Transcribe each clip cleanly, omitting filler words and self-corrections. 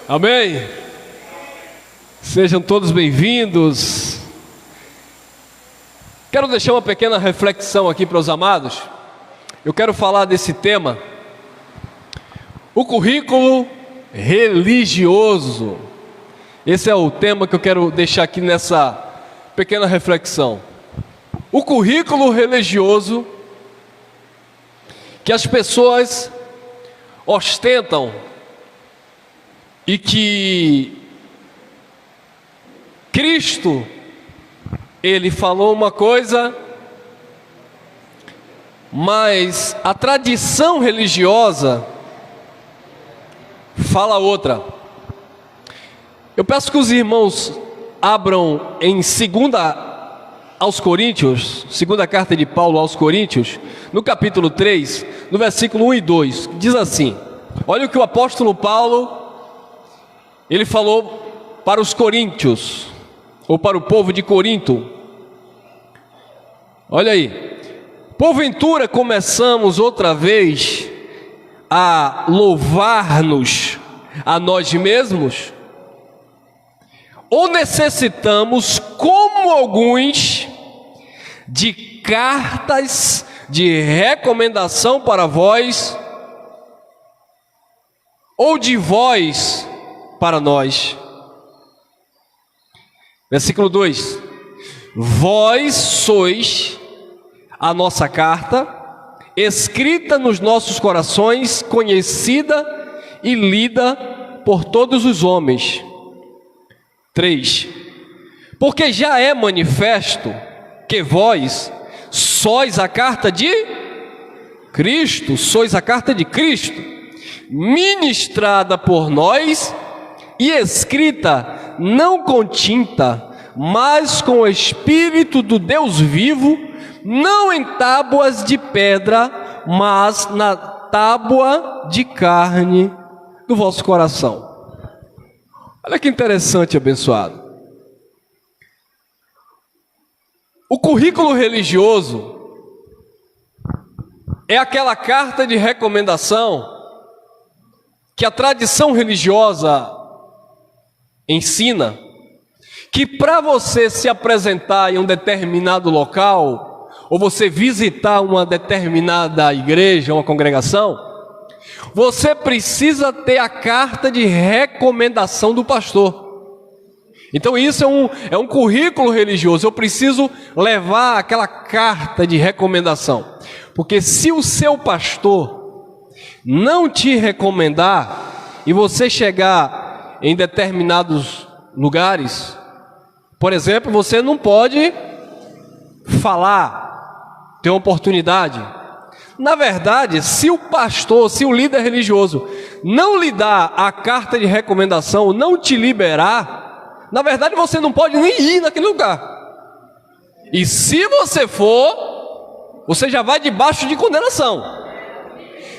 Amém? Sejam todos bem-vindos. Quero deixar uma pequena reflexão aqui para os amados. Eu quero falar desse tema, o currículo religioso. Esse é o tema que eu quero deixar aqui nessa pequena reflexão. O currículo religioso que as pessoas ostentam e que Cristo, Ele falou uma coisa, mas a tradição religiosa fala outra. Eu peço que os irmãos abram em 2 aos Coríntios, segunda carta de Paulo aos Coríntios, no capítulo 3, no versículo 1 e 2, diz assim: olha o que o apóstolo Paulo, ele falou para os coríntios, ou para o povo de Corinto. Olha aí: porventura começamos outra vez a louvar-nos a nós mesmos? Ou necessitamos, como alguns, de cartas de recomendação para vós, ou de vós para nós? Versículo 2: vós sois a nossa carta, escrita nos nossos corações, conhecida e lida por todos os homens. 3: porque já é manifesto que vós sois a carta de Cristo, sois a carta de Cristo, ministrada por nós e escrita não com tinta, mas com o Espírito do Deus vivo, não em tábuas de pedra, mas na tábua de carne do vosso coração. Olha que interessante, abençoado. O currículo religioso é aquela carta de recomendação que a tradição religiosa ensina, que para você se apresentar em um determinado local, ou você visitar uma determinada igreja, uma congregação, você precisa ter a carta de recomendação do pastor. Então isso é um currículo religioso. Eu preciso levar aquela carta de recomendação, porque se o seu pastor não te recomendar e você chegar em determinados lugares, por exemplo, você não pode falar, ter uma oportunidade. Na verdade, se o pastor, se o líder religioso não lhe dá a carta de recomendação, não te liberar, na verdade você não pode nem ir naquele lugar. E se você for, você já vai debaixo de condenação.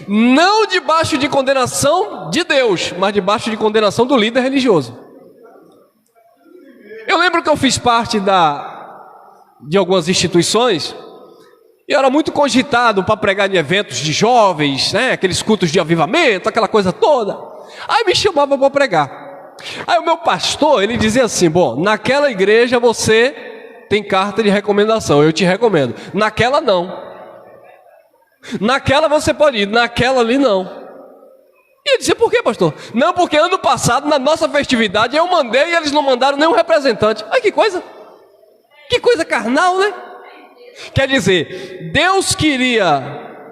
Não debaixo de condenação de Deus, mas debaixo de condenação do líder religioso. Eu lembro que eu fiz parte de algumas instituições, e eu era muito cogitado para pregar em eventos de jovens, né? Aqueles cultos de avivamento, aquela coisa toda. Aí me chamava para pregar. Aí o meu pastor, ele dizia assim: bom, naquela igreja você tem carta de recomendação, eu te recomendo. Naquela não. Naquela você pode ir, naquela ali não. E eu dizia: por quê, pastor? Não, porque ano passado, na nossa festividade, eu mandei e eles não mandaram nenhum representante. Ai, que coisa carnal, né? Quer dizer, Deus queria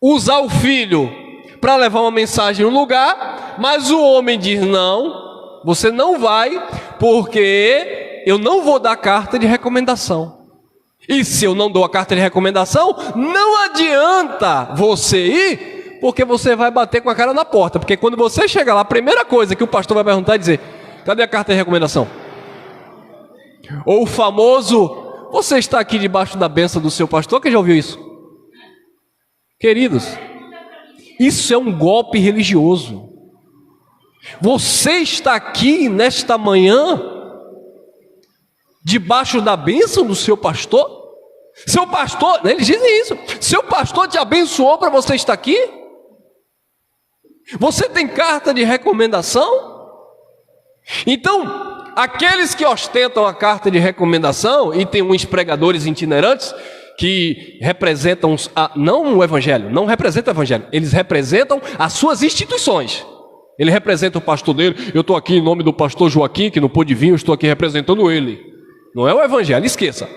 usar o filho para levar uma mensagem no lugar, mas o homem diz: não, você não vai, porque eu não vou dar carta de recomendação. E se eu não dou a carta de recomendação, não adianta você ir, porque você vai bater com a cara na porta. Porque quando você chegar lá, a primeira coisa que o pastor vai perguntar é dizer: cadê a carta de recomendação? Ou o famoso: você está aqui debaixo da bênção do seu pastor? Quem já ouviu isso? Queridos, isso é um golpe religioso. Você está aqui nesta manhã debaixo da bênção do seu pastor? Seu pastor, eles dizem isso, seu pastor te abençoou para você estar aqui? Você tem carta de recomendação? Então, aqueles que ostentam a carta de recomendação, e tem uns pregadores itinerantes que representam, não o evangelho, não representam o evangelho, eles representam as suas instituições. Ele representa o pastor dele. Eu estou aqui em nome do pastor Joaquim, que não pôde vir, eu estou aqui representando ele. Não é o evangelho, esqueça.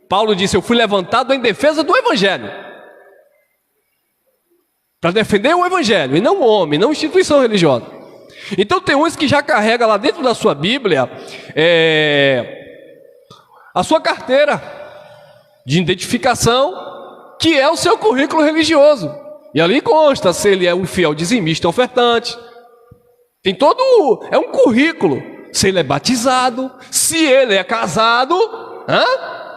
Paulo disse: eu fui levantado em defesa do evangelho, para defender o evangelho, e não o homem, não a instituição religiosa. Então tem uns que já carrega lá dentro da sua Bíblia a sua carteira de identificação, que é o seu currículo religioso. E ali consta se ele é um fiel dizimista e ofertante. Tem todo, é um currículo. Se ele é batizado, se ele é casado.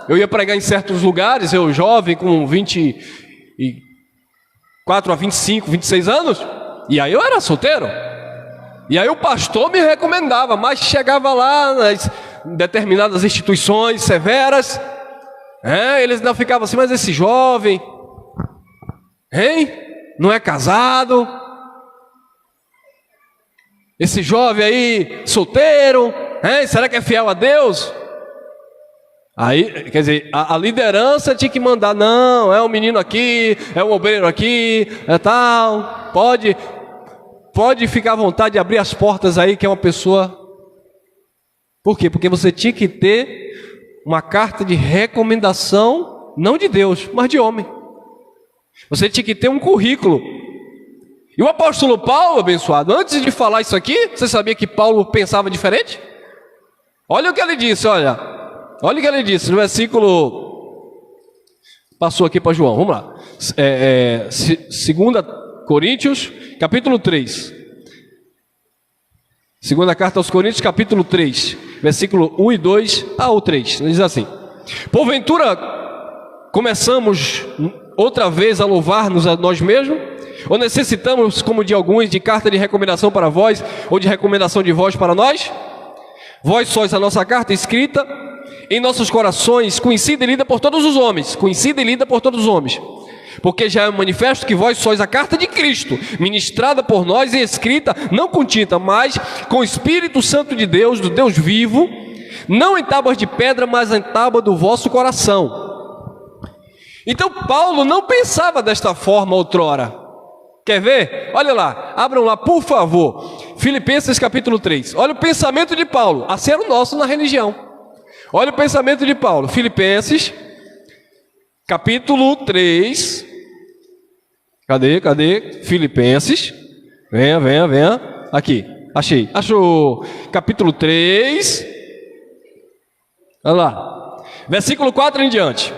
Eu ia pregar em certos lugares, eu jovem com 24 a 25, 26 anos, e aí eu era solteiro. E aí o pastor me recomendava, mas chegava lá nas determinadas instituições severas, eles não ficavam assim: mas esse jovem, não é casado? Esse jovem aí, solteiro, será que é fiel a Deus? Aí, quer dizer, a liderança tinha que mandar: não, é um menino aqui, é um obreiro aqui, é tal, pode ficar à vontade de abrir as portas aí, que é uma pessoa. Por quê? Porque você tinha que ter uma carta de recomendação, não de Deus, mas de homem. Você tinha que ter um currículo. E o apóstolo Paulo, abençoado, antes de falar isso aqui, você sabia que Paulo pensava diferente? Olha o que ele disse, olha o que ele disse no versículo, passou aqui para João, vamos lá, 2 Coríntios, capítulo 3, segunda carta aos Coríntios, capítulo 3, versículo 1 e 2 ao 3, diz assim: porventura começamos outra vez a louvar-nos a nós mesmos? Ou necessitamos, como de alguns, de carta de recomendação para vós, ou de recomendação de vós para nós? Vós sois a nossa carta escrita em nossos corações, conhecida e lida por todos os homens, porque já é manifesto que vós sois a carta de Cristo, ministrada por nós e escrita, não com tinta, mas com o Espírito Santo de Deus, do Deus vivo, não em tábuas de pedra, mas em tábua do vosso coração. Então Paulo não pensava desta forma outrora. Quer ver? Olha lá, abram lá por favor, Filipenses capítulo 3, olha o pensamento de Paulo, a ser o nosso na religião. Olha o pensamento de Paulo, Filipenses capítulo 3, cadê? Filipenses, venha, aqui, achou, capítulo 3, olha lá, versículo 4 em diante.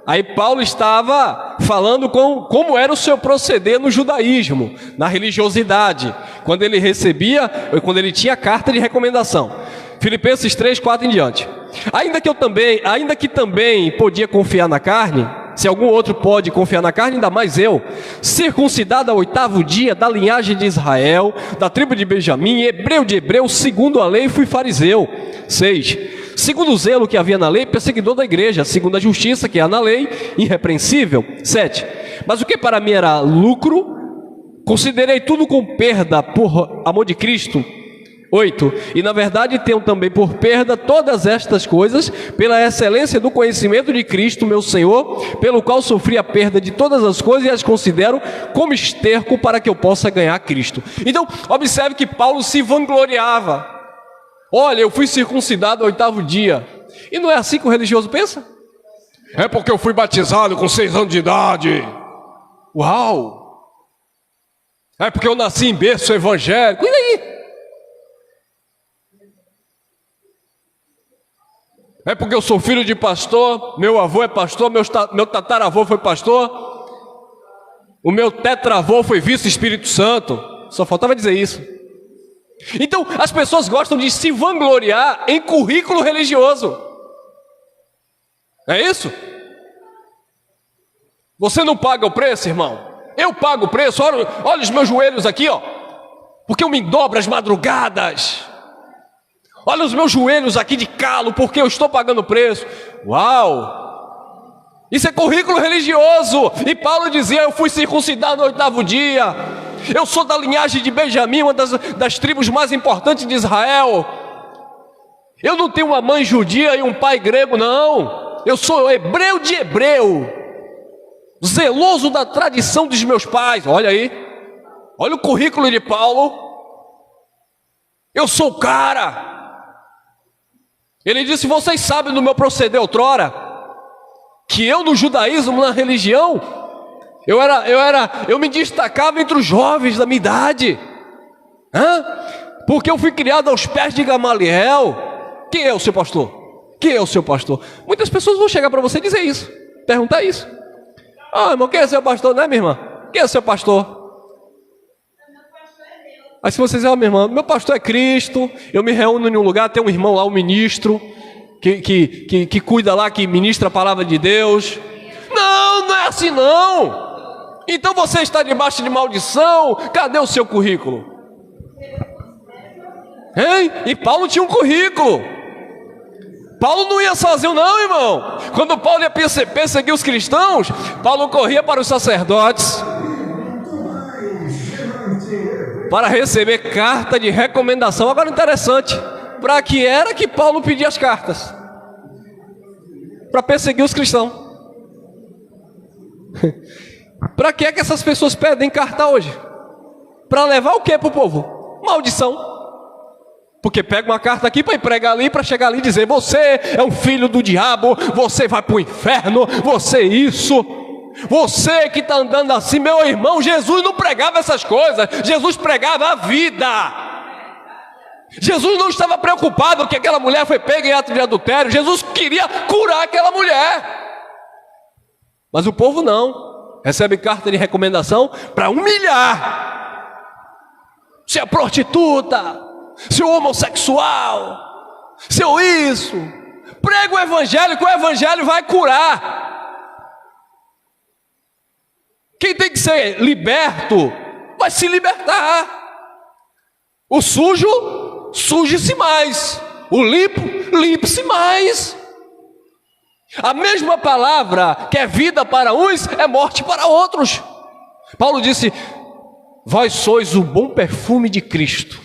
Aí Paulo estava falando como era o seu proceder no judaísmo, na religiosidade, quando ele tinha carta de recomendação. Filipenses 3, 4 em diante. Ainda que também podia confiar na carne, se algum outro pode confiar na carne, ainda mais eu, circuncidado ao 8º dia, da linhagem de Israel, da tribo de Benjamim, hebreu de hebreus, segundo a lei fui fariseu. 6. Segundo o zelo que havia na lei, perseguidor da igreja. Segundo a justiça que há na lei, irrepreensível. 7. Mas o que para mim era lucro, considerei tudo com perda por amor de Cristo. 8. E na verdade tenho também por perda todas estas coisas, pela excelência do conhecimento de Cristo, meu Senhor, pelo qual sofri a perda de todas as coisas e as considero como esterco para que eu possa ganhar Cristo. Então, observe que Paulo se vangloriava. Olha, eu fui circuncidado ao 8º dia. E não é assim que o religioso pensa? É porque eu fui batizado com 6 anos de idade. Uau! É porque eu nasci em berço evangélico. E aí? É porque eu sou filho de pastor, meu avô é pastor, meu tataravô foi pastor, o meu tetravô foi vice-Espírito Santo. Só faltava dizer isso. Então, as pessoas gostam de se vangloriar em currículo religioso. É isso? Você não paga o preço, irmão? Eu pago o preço. Olha os meus joelhos aqui, ó, porque eu me dobro às madrugadas. Olha os meus joelhos aqui de calo, porque eu estou pagando o preço. Uau! Isso é currículo religioso. E Paulo dizia: eu fui circuncidado no 8º dia. Eu sou da linhagem de Benjamim, uma das tribos mais importantes de Israel. Eu não tenho uma mãe judia e um pai grego, não. Eu sou hebreu de hebreu, zeloso da tradição dos meus pais. Olha aí, olha o currículo de Paulo. Eu sou o cara. Ele disse: vocês sabem do meu proceder outrora, que eu no judaísmo, na religião, eu me destacava entre os jovens da minha idade, porque eu fui criado aos pés de Gamaliel. Quem é o seu pastor? Quem é o seu pastor? Muitas pessoas vão chegar para você e dizer isso, perguntar isso. Irmão, quem é seu pastor? Não é, minha irmã? Quem é seu pastor? Aí se você dizer: minha irmã, meu pastor é Cristo, eu me reúno em um lugar, tem um irmão lá, um ministro, que cuida lá, que ministra a palavra de Deus. Não é assim não. Então você está debaixo de maldição. Cadê o seu currículo? Hein? E Paulo tinha um currículo. Paulo não ia sozinho não, irmão. Quando Paulo ia perseguir os cristãos, Paulo corria para os sacerdotes para receber carta de recomendação. Agora interessante, para que era que Paulo pedia as cartas? Para perseguir os cristãos. Para que é que essas pessoas pedem carta hoje? Para levar o que para o povo? Maldição. Porque pega uma carta aqui para ir pregar ali, para chegar ali e dizer: você é um filho do diabo, você vai para o inferno, você isso. Você que está andando assim, meu irmão, Jesus não pregava essas coisas. Jesus pregava a vida. Jesus não estava preocupado que aquela mulher foi pega em ato de adultério. Jesus queria curar aquela mulher. Mas o povo não. Recebe carta de recomendação para humilhar. Se é prostituta, se é homossexual, se é isso. Prega o evangelho, que o evangelho vai curar. Quem tem que ser liberto vai se libertar. O sujo, suje-se mais. O limpo, limpe-se mais. A mesma palavra que é vida para uns é morte para outros. Paulo disse: vós sois o bom perfume de Cristo.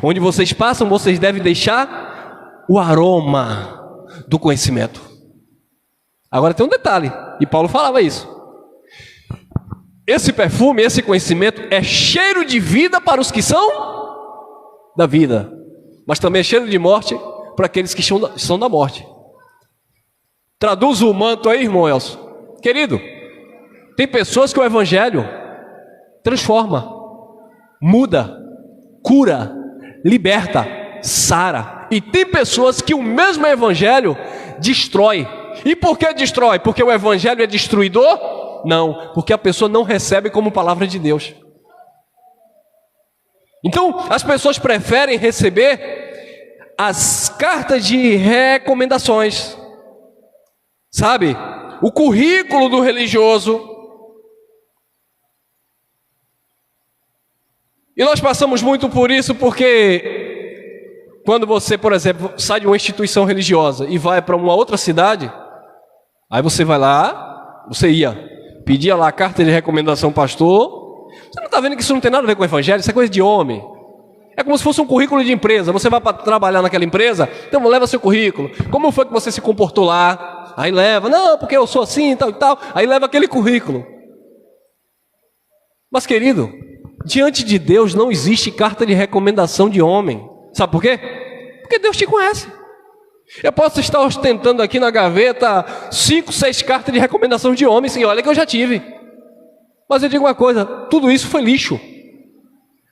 Onde vocês passam, vocês devem deixar o aroma do conhecimento. Agora tem um detalhe, e Paulo falava isso. Esse perfume, esse conhecimento é cheiro de vida para os que são da vida, mas também é cheiro de morte para aqueles que são da morte. Traduz o manto aí, irmão Elcio. Querido, tem pessoas que o evangelho transforma, muda, cura, liberta, sara. E tem pessoas que o mesmo evangelho destrói. E por que destrói? Porque o evangelho é destruidor? Não, porque a pessoa não recebe como palavra de Deus. Então, as pessoas preferem receber as cartas de recomendações, sabe? O currículo do religioso. E nós passamos muito por isso, porque quando você, por exemplo, sai de uma instituição religiosa e vai para uma outra cidade, aí você vai lá, você pedia lá a carta de recomendação pastor. Você não está vendo que isso não tem nada a ver com o evangelho? Isso é coisa de homem. É como se fosse um currículo de empresa. Você vai para trabalhar naquela empresa, então leva seu currículo. Como foi que você se comportou lá? Aí leva, não, porque eu sou assim, tal e tal. Aí leva aquele currículo. Mas querido, diante de Deus não existe carta de recomendação de homem. Sabe por quê? Porque Deus te conhece. Eu posso estar ostentando aqui na gaveta 5, 6 cartas de recomendação de homens, e olha que eu já tive. Mas eu digo uma coisa, tudo isso foi lixo.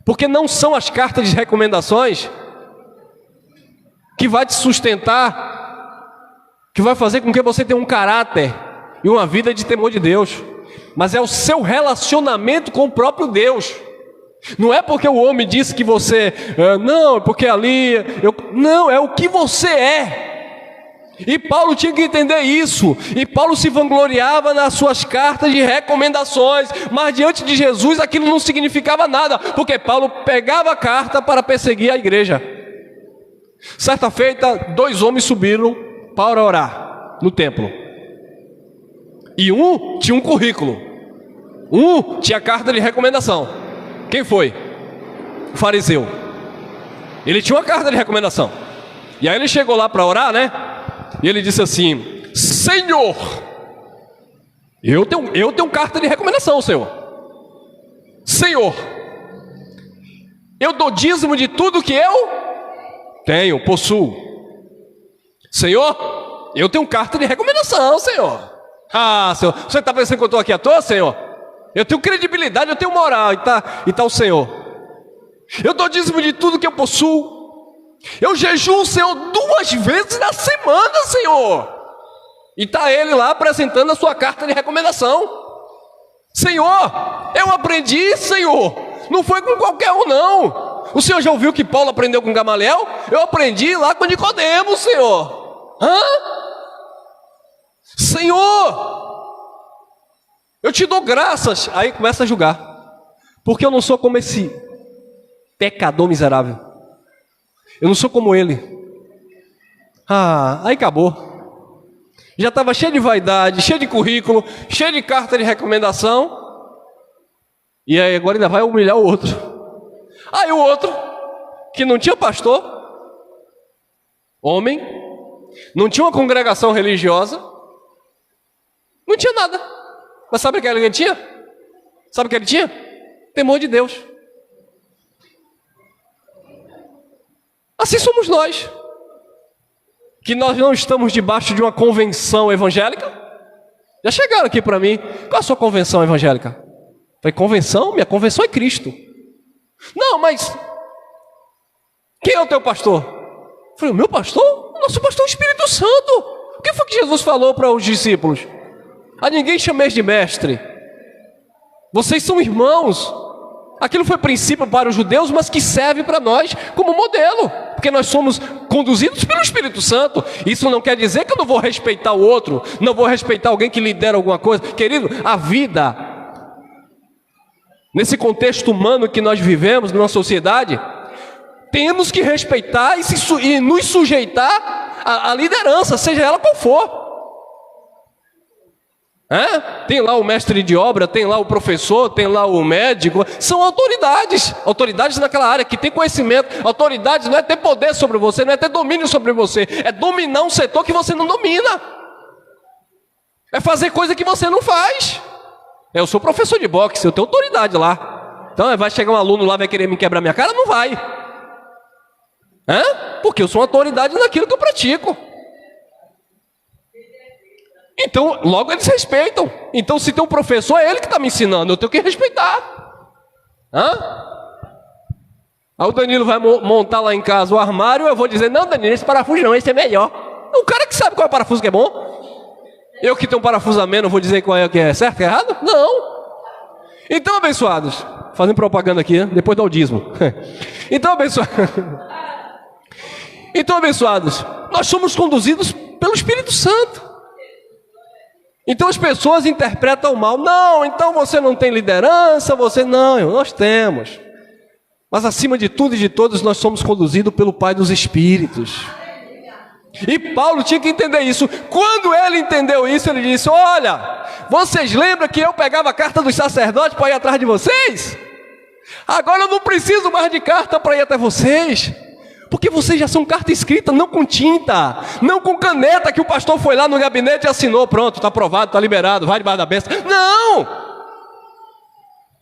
Porque não são as cartas de recomendações que vai te sustentar, que vai fazer com que você tenha um caráter e uma vida de temor de Deus. Mas é o seu relacionamento com o próprio Deus. Não é porque o homem disse que você, não, é porque ali, não, é o que você é. E Paulo tinha que entender isso. E Paulo se vangloriava nas suas cartas de recomendações, mas diante de Jesus aquilo não significava nada, porque Paulo pegava a carta para perseguir a igreja. Certa feita, 2 homens subiram para orar no templo. E um tinha um currículo, um tinha carta de recomendação. Quem foi? O fariseu. Ele tinha uma carta de recomendação. E aí ele chegou lá para orar, né? E ele disse assim: Senhor, eu tenho carta de recomendação, Senhor. Senhor, eu dou dízimo de tudo que eu tenho, possuo. Senhor, eu tenho carta de recomendação, Senhor. Ah, Senhor, você está pensando que eu estou aqui à toa, Senhor? Eu tenho credibilidade, eu tenho moral, e tá o Senhor. Eu dou dízimo de tudo que eu possuo. Eu jejuo, Senhor, 2 vezes na semana, Senhor. E está ele lá apresentando a sua carta de recomendação. Senhor, eu aprendi, Senhor. Não foi com qualquer um, não. O Senhor já ouviu que Paulo aprendeu com Gamaliel? Eu aprendi lá com Nicodemo, Senhor. Senhor, eu te dou graças. Aí começa a julgar, porque eu não sou como esse pecador miserável. Eu não sou como ele. Aí acabou. Já estava cheio de vaidade, cheio de currículo, cheio de carta de recomendação. E aí agora ainda vai humilhar o outro. Aí o outro, que não tinha pastor, homem, não tinha uma congregação religiosa, não tinha nada. Mas sabe o que ele tinha? Sabe o que ele tinha? Temor de Deus. Assim somos nós, que nós não estamos debaixo de uma convenção evangélica. Já chegaram aqui para mim: qual é a sua convenção evangélica? Falei: convenção? Minha convenção é Cristo. Não, mas quem é o teu pastor? Falei: o meu pastor? O nosso pastor é o Espírito Santo. O que foi que Jesus falou para os discípulos? A ninguém chameis de mestre, vocês são irmãos. Aquilo foi princípio para os judeus, mas que serve para nós como modelo, porque nós somos conduzidos pelo Espírito Santo. Isso não quer dizer que eu não vou respeitar o outro, não vou respeitar alguém que lidera alguma coisa. Querido, a vida, nesse contexto humano que nós vivemos, numa sociedade, temos que respeitar e nos sujeitar à liderança, seja ela qual for. Tem lá o mestre de obra, tem lá o professor, tem lá o médico. São autoridades naquela área que tem conhecimento. Autoridades não é ter poder sobre você, não é ter domínio sobre você, é dominar um setor que você não domina, é fazer coisa que você não faz. Eu sou professor de boxe, eu tenho autoridade lá. Então vai chegar um aluno lá, vai querer me quebrar minha cara? Não vai. Porque eu sou uma autoridade naquilo que eu pratico. Então, logo eles respeitam. Então, se tem um professor, é ele que está me ensinando, eu tenho que respeitar. Aí o Danilo vai montar lá em casa o armário, eu vou dizer: não, Danilo, esse parafuso não, esse é melhor. O cara que sabe qual é o parafuso que é bom. Eu que tenho um parafuso a menos, vou dizer qual é que é certo, que é errado? Não. Então, abençoados, fazendo propaganda aqui, depois do audismo. Então, abençoados, nós somos conduzidos pelo Espírito Santo. Então as pessoas interpretam mal: não, então você não tem liderança, nós temos. Mas acima de tudo e de todos, nós somos conduzidos pelo Pai dos Espíritos. E Paulo tinha que entender isso. Quando ele entendeu isso, ele disse: olha, vocês lembram que eu pegava a carta dos sacerdotes para ir atrás de vocês? Agora eu não preciso mais de carta para ir até vocês, porque vocês já são carta escrita, não com tinta, não com caneta que o pastor foi lá no gabinete e assinou, pronto, está aprovado, está liberado, vai debaixo da besta. Não!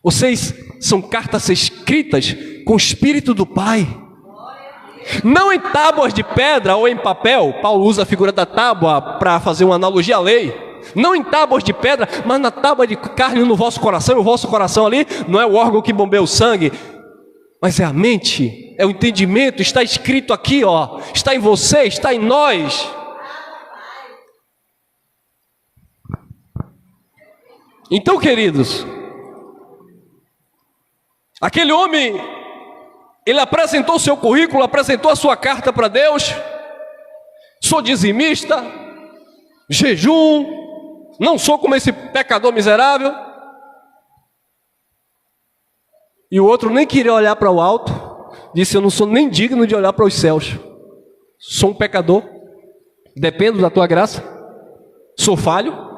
Vocês são cartas escritas com o Espírito do Pai. Não em tábuas de pedra ou em papel. Paulo usa a figura da tábua para fazer uma analogia à lei. Não em tábuas de pedra, mas na tábua de carne no vosso coração. E o vosso coração ali não é o órgão que bombeia o sangue, mas é a mente, é o entendimento. Está escrito aqui, está em você, está em nós. Então, queridos, aquele homem, ele apresentou o seu currículo, apresentou a sua carta para Deus: sou dizimista, jejum, não sou como esse pecador miserável. E o outro nem queria olhar para o alto, disse: eu não sou nem digno de olhar para os céus, sou um pecador, dependo da tua graça, sou falho.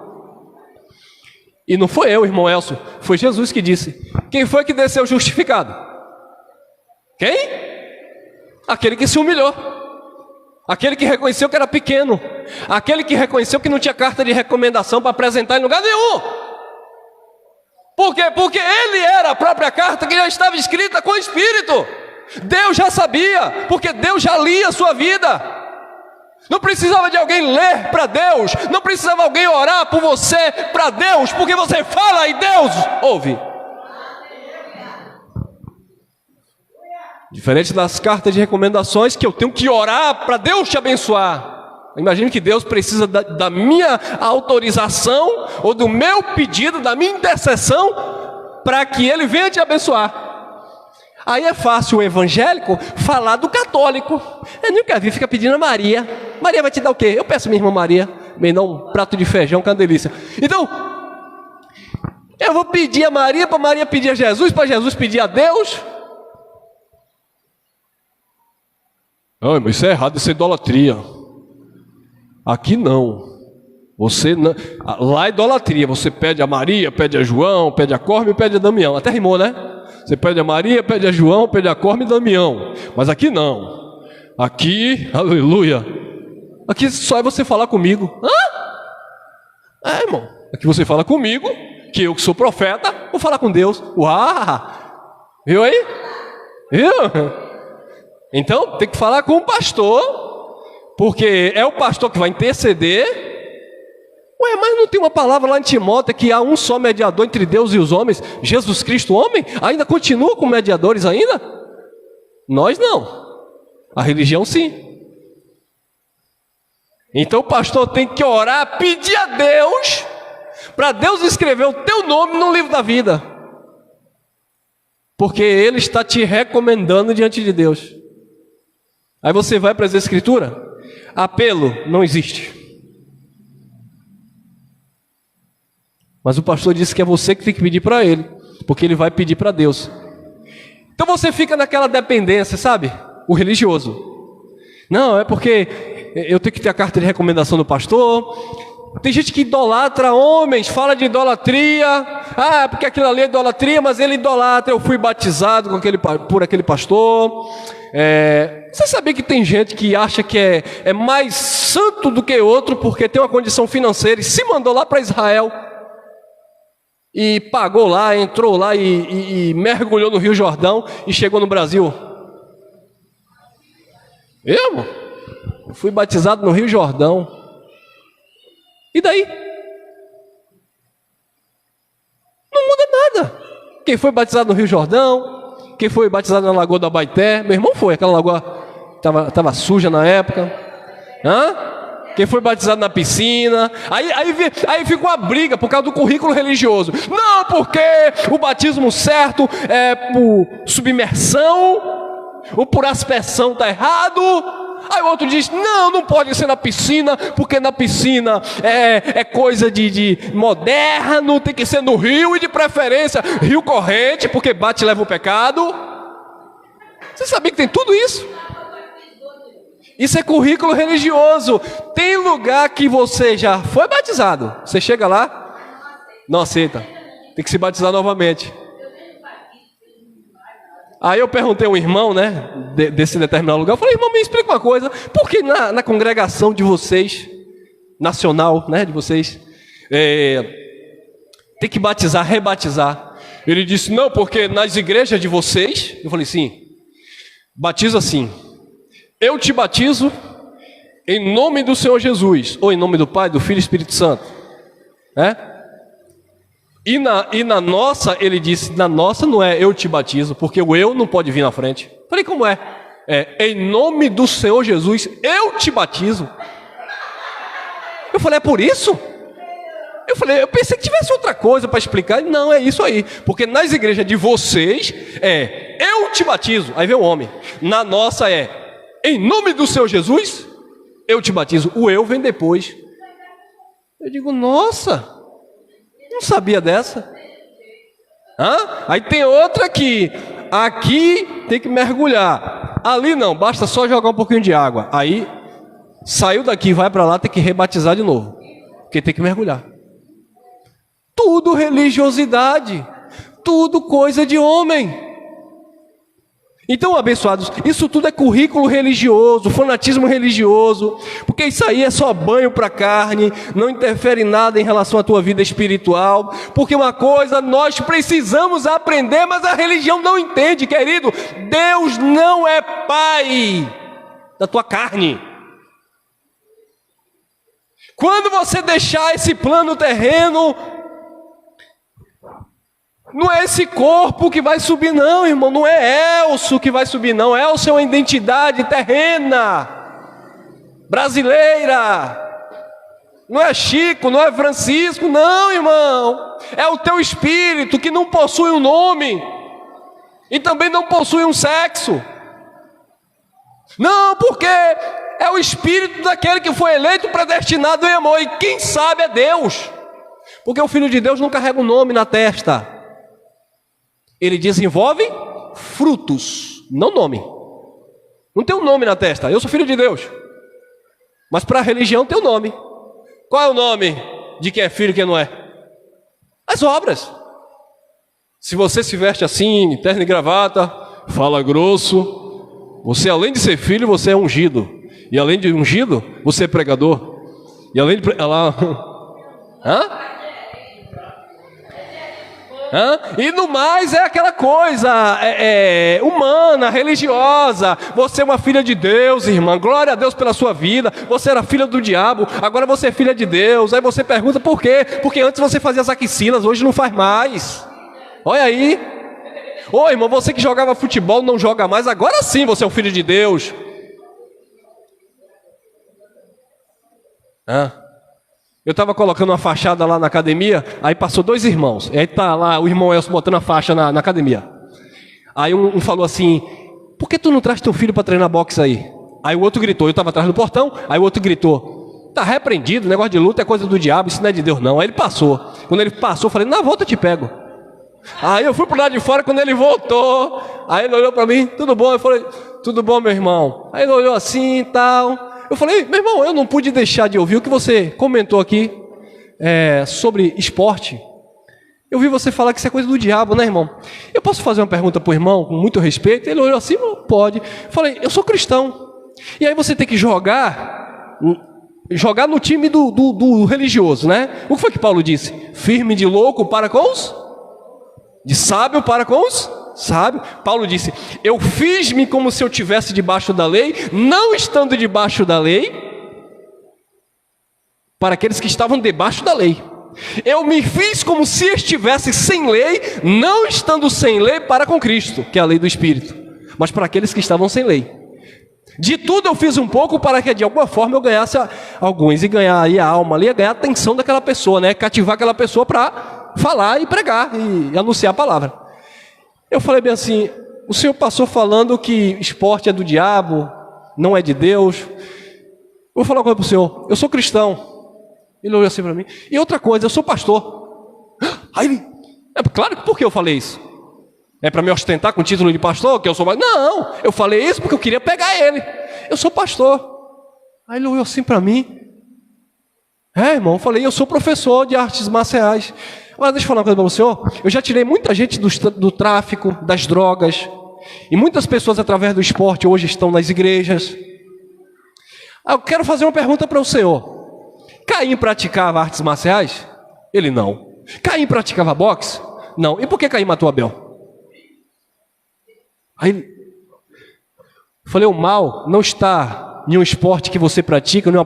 E não foi eu, irmão Elcio, foi Jesus que disse: Quem foi que desceu justificado? Quem? Aquele que se humilhou. Aquele que reconheceu que era pequeno. Aquele que reconheceu que não tinha carta de recomendação para apresentar em lugar nenhum. Por quê? Porque ele era a própria carta que já estava escrita com o Espírito. Deus já sabia, porque Deus já lia a sua vida. Não precisava de alguém ler para Deus. Não precisava alguém orar por você para Deus, porque você fala e Deus ouve. Diferente das cartas de recomendações que eu tenho que orar para Deus te abençoar. Imagine que Deus precisa da minha autorização ou do meu pedido, da minha intercessão para que Ele venha te abençoar. Aí é fácil o evangélico falar do católico. Eu nunca vi, fica pedindo a Maria. Maria vai te dar o quê? Eu peço a minha irmã Maria, me dá um prato de feijão, que é uma delícia. Então, eu vou pedir a Maria, para Maria pedir a Jesus, para Jesus pedir a Deus. Ai, mas isso é errado, isso é idolatria. Aqui não. Você não. Lá é idolatria. Você pede a Maria, pede a João, pede a Corme e pede a Damião. Até rimou, né? Você pede a Maria, pede a João, pede a Corme e Damião. Mas aqui não. Aqui, aleluia. Aqui só é você falar comigo. Hã? É, irmão. Aqui você fala comigo, que eu que sou profeta, vou falar com Deus. Uau! Viu aí? Viu? Então, tem que falar com o pastor, porque é o pastor que vai interceder. Ué, mas não tem uma palavra lá em Timóteo que há um só mediador entre Deus e os homens, Jesus Cristo, homem? Ainda continua com mediadores ainda? Nós não. A religião sim. Então o pastor tem que orar, pedir a Deus, para Deus escrever o teu nome no livro da vida. Porque Ele está te recomendando diante de Deus. Aí você vai para as Escrituras, apelo não existe. Mas o pastor disse que é você que tem que pedir para ele, porque ele vai pedir para Deus. Então você fica naquela dependência, sabe? O religioso. Não, é porque eu tenho que ter a carta de recomendação do pastor. Tem gente que idolatra homens, fala de idolatria. Ah, porque aquilo ali é idolatria, mas ele idolatra. Eu fui batizado por aquele pastor. Você sabia que tem gente que acha que é mais santo do que outro porque tem uma condição financeira e se mandou lá para Israel e pagou lá, entrou lá e mergulhou no Rio Jordão e chegou no Brasil? Eu fui batizado no Rio Jordão. E daí? Não muda nada. Quem foi batizado no Rio Jordão, quem foi batizado na Lagoa do Abaeté, meu irmão foi, aquela lagoa estava suja na época. Quem foi batizado na piscina. Aí ficou a briga por causa do currículo religioso. Não, porque o batismo certo é por submersão, ou por aspersão está errado. Aí o outro diz, não pode ser na piscina, porque na piscina é coisa de moderno, tem que ser no rio, e de preferência rio corrente, porque bate e leva o pecado. Você sabia que tem tudo isso? Isso é currículo religioso. Tem lugar que você já foi batizado, você chega lá, não aceita, tem que se batizar novamente. Aí eu perguntei a um irmão, né, desse determinado lugar, eu falei, irmão, me explica uma coisa, por que na congregação de vocês, nacional, né, de vocês, tem que batizar, rebatizar? Ele disse, não, porque nas igrejas de vocês, eu falei, sim, batiza assim, eu te batizo em nome do Senhor Jesus, ou em nome do Pai, do Filho e do Espírito Santo, né? E na nossa, ele disse, na nossa não é eu te batizo, porque o eu não pode vir na frente. Falei, como é? Em nome do Senhor Jesus, eu te batizo. Eu falei, é por isso? Eu pensei que tivesse outra coisa para explicar. Não, é isso aí. Porque nas igrejas de vocês, eu te batizo. Aí vem o homem. Na nossa em nome do Senhor Jesus, eu te batizo. O eu vem depois. Eu digo, nossa... Não sabia dessa. Aí tem outra aqui tem que mergulhar. Ali não, basta só jogar um pouquinho de água. Aí saiu daqui, vai para lá, tem que rebatizar de novo, porque tem que mergulhar. Tudo religiosidade, Tudo coisa de homem. Então, abençoados, isso tudo é currículo religioso, fanatismo religioso, porque isso aí é só banho para a carne, não interfere em nada em relação à tua vida espiritual, porque uma coisa nós precisamos aprender, mas a religião não entende, querido. Deus não é pai da tua carne. Quando você deixar esse plano terreno, não é esse corpo que vai subir não, irmão, não é Elcio que vai subir não, Elcio é uma identidade terrena, brasileira, não é Chico, não é Francisco, não, irmão, é o teu espírito que não possui um nome, e também não possui um sexo, não, porque é o espírito daquele que foi eleito, predestinado em amor, e quem sabe é Deus, porque o Filho de Deus não carrega um nome na testa, ele desenvolve frutos, não nome. Não tem um nome na testa. Eu sou filho de Deus. Mas para a religião tem um nome. Qual é o nome de quem é filho e quem não é? As obras. Se você se veste assim, terno e gravata, fala grosso, você além de ser filho, você é ungido. E além de ungido, você é pregador. E além de... Hã? E no mais é aquela coisa humana, religiosa. Você é uma filha de Deus, irmã, glória a Deus pela sua vida. Você era filha do diabo, agora você é filha de Deus. Aí você pergunta por quê? Porque antes você fazia as axilas, hoje não faz mais. Olha aí. Ô irmão, você que jogava futebol não joga mais, agora sim você é um filho de Deus. Eu estava colocando uma fachada lá na academia, aí passou 2 irmãos, e aí tá lá o irmão Elcio botando a faixa na academia. Aí um falou assim, por que tu não traz teu filho para treinar boxe aí? Aí o outro gritou, eu estava atrás do portão, aí o outro gritou, tá repreendido, negócio de luta é coisa do diabo, isso não é de Deus não. Aí ele passou, quando ele passou eu falei, na volta eu te pego. Aí eu fui pro lado de fora, quando ele voltou, aí ele olhou para mim, tudo bom? Eu falei, tudo bom meu irmão? Aí ele olhou assim e tal... Eu falei, meu irmão, eu não pude deixar de ouvir o que você comentou aqui sobre esporte. Eu vi você falar que isso é coisa do diabo, né, irmão? Eu posso fazer uma pergunta para o irmão com muito respeito? Ele olhou assim, pode. Eu falei, eu sou cristão. E aí você tem que jogar no time do religioso, né? O que foi que Paulo disse? Firme de louco para com os... De sábio para com os... Sabe? Paulo disse, eu fiz-me como se eu estivesse debaixo da lei, não estando debaixo da lei, para aqueles que estavam debaixo da lei. Eu me fiz como se estivesse sem lei, não estando sem lei para com Cristo, que é a lei do Espírito, mas para aqueles que estavam sem lei. De tudo eu fiz um pouco para que de alguma forma eu ganhasse alguns, e ganhar aí a alma ali, ganhar a atenção daquela pessoa, né? Cativar aquela pessoa para falar e pregar e anunciar a palavra. Eu falei bem assim, o senhor passou falando que esporte é do diabo, não é de Deus. Eu vou falar uma coisa para o senhor, eu sou cristão. Ele olhou assim para mim. E outra coisa, eu sou pastor. Aí ele, claro que por que eu falei isso? É para me ostentar com o título de pastor, que eu sou mais... Não, eu falei isso porque eu queria pegar ele. Eu sou pastor. Aí ele olhou assim para mim. Irmão, eu falei, eu sou professor de artes marciais. Agora deixa eu falar uma coisa para o senhor. Eu já tirei muita gente do tráfico, das drogas. E muitas pessoas através do esporte hoje estão nas igrejas. Eu quero fazer uma pergunta para o senhor. Caim praticava artes marciais? Ele não. Caim praticava boxe? Não. E por que Caim matou Abel? Aí eu falei, o mal não está em um esporte que você pratica, em uma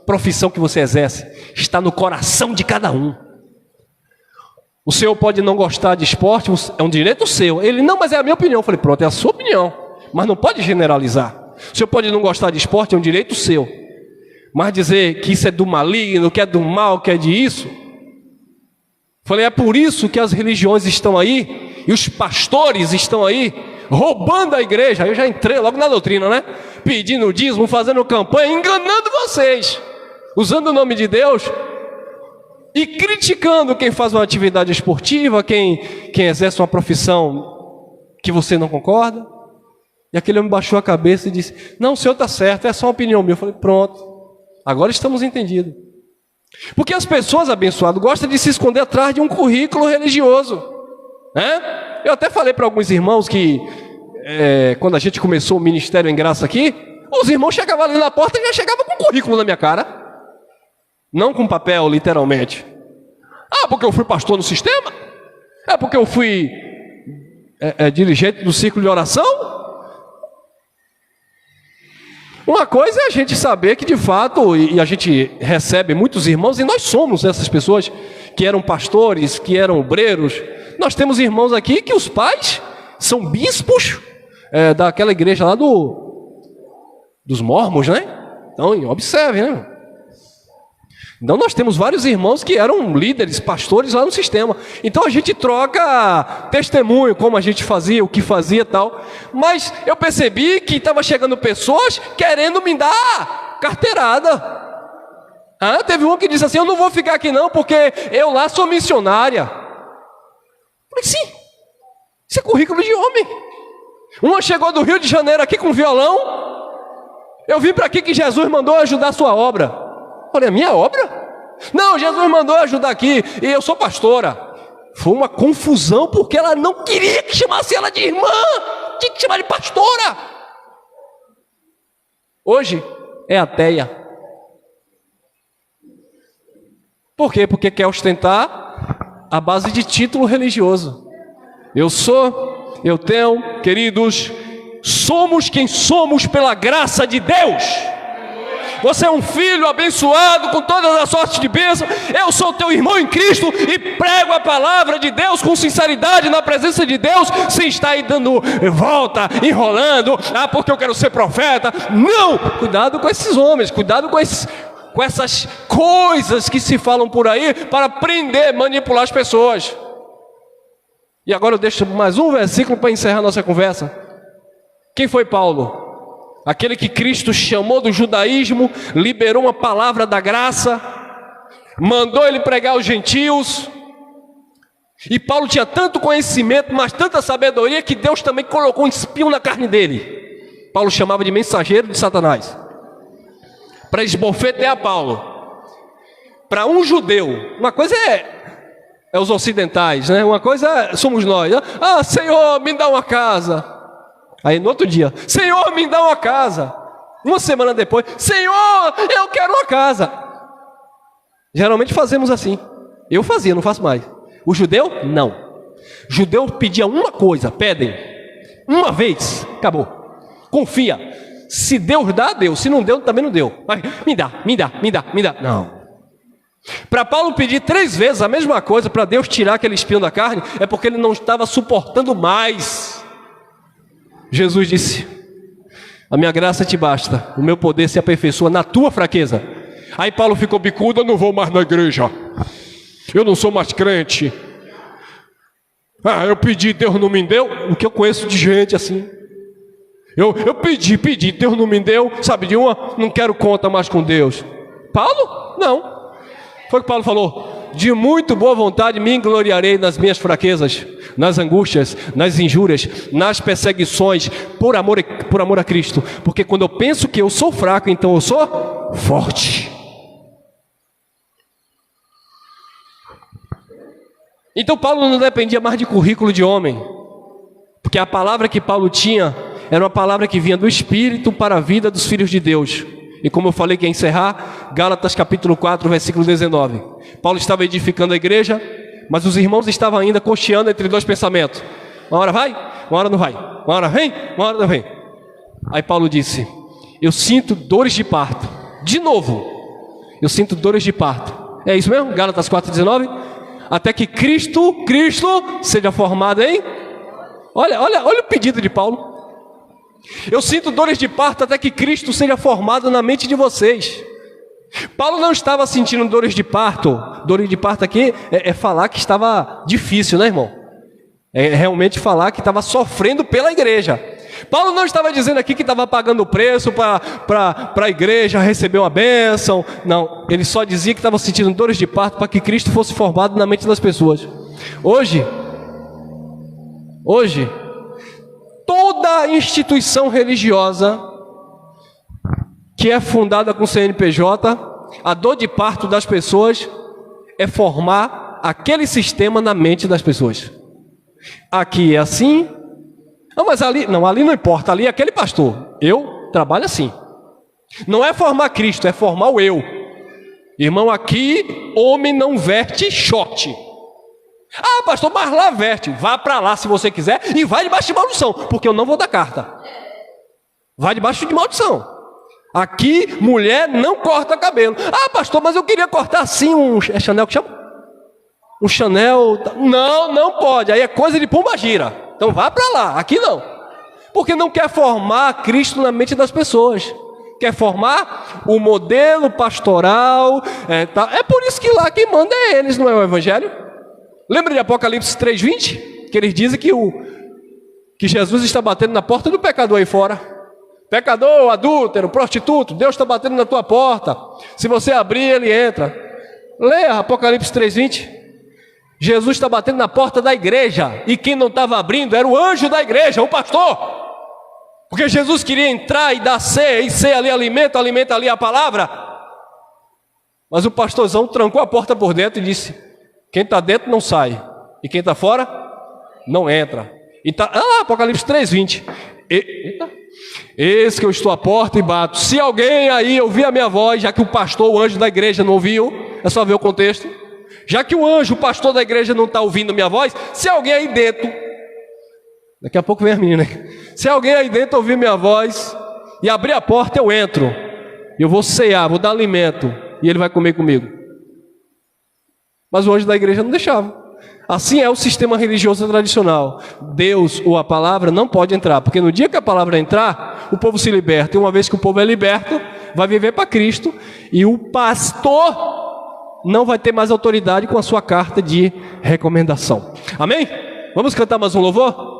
profissão que você exerce. Está no coração de cada um. O senhor pode não gostar de esporte, é um direito seu. Ele, não, mas é a minha opinião. Eu falei, pronto, é a sua opinião. Mas não pode generalizar. O senhor pode não gostar de esporte, é um direito seu. Mas dizer que isso é do maligno, que é do mal, que é de isso. Falei, é por isso que as religiões estão aí, e os pastores estão aí, roubando a igreja. Aí eu já entrei logo na doutrina, né? Pedindo dízimo, fazendo campanha, enganando vocês. Usando o nome de Deus... E criticando quem faz uma atividade esportiva, quem exerce uma profissão que você não concorda. E aquele homem baixou a cabeça e disse, não, o senhor está certo, é só uma opinião minha. Eu falei, pronto, agora estamos entendidos. Porque as pessoas, abençoadas, gostam de se esconder atrás de um currículo religioso. né? Eu até falei para alguns irmãos que, quando a gente começou o Ministério em Graça aqui, os irmãos chegavam ali na porta e já chegavam com um currículo na minha cara. Não com papel, literalmente. Ah, porque eu fui pastor no sistema? É porque eu fui dirigente do círculo de oração? Uma coisa é a gente saber que de fato, e a gente recebe muitos irmãos, e nós somos essas pessoas que eram pastores, que eram obreiros. Nós temos irmãos aqui que os pais são bispos daquela igreja lá dos mormons, né? Então, observe, né? Então nós temos vários irmãos que eram líderes, pastores lá no sistema. Então a gente troca testemunho, como a gente fazia, o que fazia e tal. Mas eu percebi que estava chegando pessoas querendo me dar carteirada. Teve um que disse assim: eu não vou ficar aqui não, porque eu lá sou missionária. Eu falei, sim, isso é currículo de homem. Uma chegou do Rio de Janeiro aqui com violão. Eu vim para aqui que Jesus mandou ajudar a sua obra. Olha, a minha obra? Não, Jesus mandou ajudar aqui, e eu sou pastora. Foi uma confusão, porque ela não queria que chamasse ela de irmã, tinha que chamar de pastora. Hoje é ateia. Por quê? Porque quer ostentar a base de título religioso. Eu tenho, queridos, somos quem somos pela graça de Deus. Você é um filho abençoado com todas as sortes de bênção. Eu sou teu irmão em Cristo e prego a palavra de Deus com sinceridade na presença de Deus, sem estar aí dando volta, enrolando. Porque eu quero ser profeta. Não! Cuidado com esses homens, cuidado com essas coisas que se falam por aí para prender, manipular as pessoas. E agora eu deixo mais um versículo para encerrar nossa conversa. Quem foi Paulo? Aquele que Cristo chamou do judaísmo, liberou uma palavra da graça, mandou ele pregar aos gentios. E Paulo tinha tanto conhecimento, mas tanta sabedoria, que Deus também colocou um espinho na carne dele. Paulo chamava de mensageiro de Satanás, para esbofetear Paulo. Para um judeu, uma coisa é os ocidentais, né? Uma coisa somos nós. Senhor, me dá uma casa. Aí no outro dia, Senhor, me dá uma casa. Uma semana depois, Senhor, eu quero uma casa. Geralmente fazemos assim. Eu fazia, não faço mais. O judeu, não. O judeu pedia uma coisa, pedem. Uma vez, acabou. Confia. Se Deus dá, deu. Se não deu, também não deu. Mas me dá. Não. Para Paulo pedir 3 vezes a mesma coisa para Deus tirar aquele espinho da carne, é porque ele não estava suportando mais. Jesus disse: a minha graça te basta, o meu poder se aperfeiçoa na tua fraqueza. Aí Paulo ficou bicudo: eu não vou mais na igreja, eu não sou mais crente. Eu pedi, Deus não me deu. O que eu conheço de gente assim. Eu pedi, Deus não me deu. Sabe de uma? Não quero conta mais com Deus. Paulo? Não. Foi o que Paulo falou: de muito boa vontade me gloriarei nas minhas fraquezas, nas angústias, nas injúrias, nas perseguições, por amor a Cristo. Porque quando eu penso que eu sou fraco, então eu sou forte. Então Paulo não dependia mais de currículo de homem, porque a palavra que Paulo tinha era uma palavra que vinha do Espírito para a vida dos filhos de Deus. E como eu falei que ia encerrar, Gálatas capítulo 4, versículo 19. Paulo estava edificando a igreja, mas os irmãos estavam ainda cocheando entre 2 pensamentos. Uma hora vai, uma hora não vai. Uma hora vem, uma hora não vem. Aí Paulo disse: eu sinto dores de parto. De novo, eu sinto dores de parto. É isso mesmo? Gálatas 4, 19. Até que Cristo seja formado em... Olha o pedido de Paulo. Eu sinto dores de parto até que Cristo seja formado na mente de vocês. Paulo não estava sentindo dores de parto. Dores de parto aqui é falar que estava difícil, né, irmão? É realmente falar que estava sofrendo pela igreja. Paulo não estava dizendo aqui que estava pagando o preço para a igreja receber uma bênção. Não, ele só dizia que estava sentindo dores de parto para que Cristo fosse formado na mente das pessoas. Hoje, toda instituição religiosa que é fundada com CNPJ, a dor de parto das pessoas é formar aquele sistema na mente das pessoas. Aqui é assim. Não, mas ali não importa, ali é aquele pastor. Eu trabalho assim. Não é formar Cristo, é formar o eu. Irmão, aqui, homem não verte short. Ah, pastor, mas lá verte. Vá para lá se você quiser e vai debaixo de maldição, porque eu não vou dar carta. Vai debaixo de maldição. Aqui, mulher não corta cabelo. Ah, pastor, mas eu queria cortar assim é Chanel que chama? Um Chanel. Não, não pode. Aí é coisa de pombagira. Então vá para lá. Aqui não. Porque não quer formar Cristo na mente das pessoas. Quer formar o modelo pastoral. É por isso que lá quem manda é eles, não é o Evangelho? Lembra de Apocalipse 3:20? Que eles dizem que Jesus está batendo na porta do pecador aí fora. Pecador, adúltero, prostituto, Deus está batendo na tua porta. Se você abrir, ele entra. Leia Apocalipse 3:20. Jesus está batendo na porta da igreja. E quem não estava abrindo era o anjo da igreja, o pastor. Porque Jesus queria entrar e dar ceia, e ceia ali alimenta ali a palavra. Mas o pastorzão trancou a porta por dentro e disse: quem está dentro não sai, e quem está fora não entra. E tá, Apocalipse 3:20. Eis que eu estou à porta e bato. Se alguém aí ouvir a minha voz, já que o pastor, o anjo da igreja não ouviu, é só ver o contexto. Já que o anjo, o pastor da igreja não está ouvindo a minha voz, se alguém aí dentro, daqui a pouco vem a menina, se alguém aí dentro ouvir minha voz e abrir a porta, eu entro. Eu vou cear, vou dar alimento, e ele vai comer comigo. Mas o anjo da igreja não deixava. Assim é o sistema religioso tradicional. Deus ou a palavra não pode entrar, porque no dia que a palavra entrar, o povo se liberta. E uma vez que o povo é liberto, vai viver para Cristo. E o pastor não vai ter mais autoridade com a sua carta de recomendação. Amém? Vamos cantar mais um louvor?